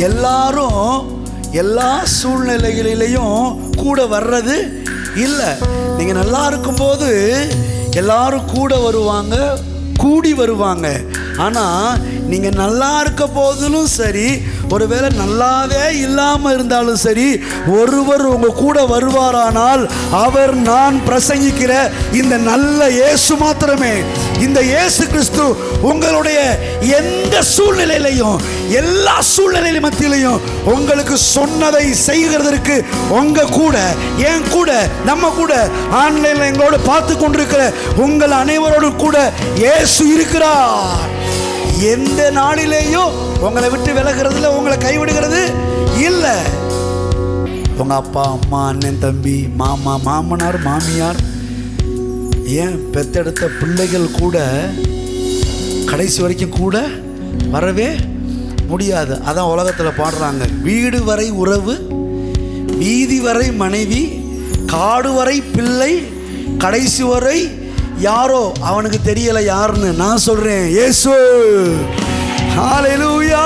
எல்லாரும் எல்லா சூழ்நிலைகளிலையும் கூட வர்றது இல்லை. நீங்கள் நல்லா இருக்கும்போது எல்லாரும் கூட வருவாங்க, கூடி வருவாங்க. ஆனால் நீங்கள் நல்லா இருக்க போதிலும் சரி, ஒருவேளை நல்லாவே இல்லாமல் இருந்தாலும் சரி, ஒருவர் உங்கள் கூட வருவாரானால் அவர் நான் பிரசங்கிக்கிற இந்த நல்ல இயேசு மாத்திரமே. இந்த இயேசு கிறிஸ்து உங்களுடைய எந்த சூழ்நிலையிலையும், எல்லா சூழ்நிலை மத்தியிலையும் உங்களுக்கு சொன்னதை செய்கிறதற்கு உங்க கூட, என் கூட, நம்ம கூட, ஆன்லைன்ல எங்களோடு பார்த்து கொண்டிருக்கிற உங்கள் அனைவரோடு கூட இயேசு இருக்கிறார். எந்த நாளிலேயும் உங்களை விட்டு விலகிறதுல, உங்களை கைவிடுகிறது இல்லை. உங்க அப்பா, அம்மா, அண்ணன், தம்பி, மாமா, மாமனார், மாமியார், ஏன் பெத்தெடுத்த பிள்ளைகள் கூட கடைசி வரைக்கும் கூட வரவே முடியாது. அதான் உலகத்தில் பாடுறாங்க, வீடு வரை உறவு, வீதி வரை மனைவி, காடு வரை பிள்ளை, கடைசி வரை யாரோ அவனுக்கு தெரியல யாருன்னு. நான் சொல்றேன், இயேசு. ஹல்லேலூயா.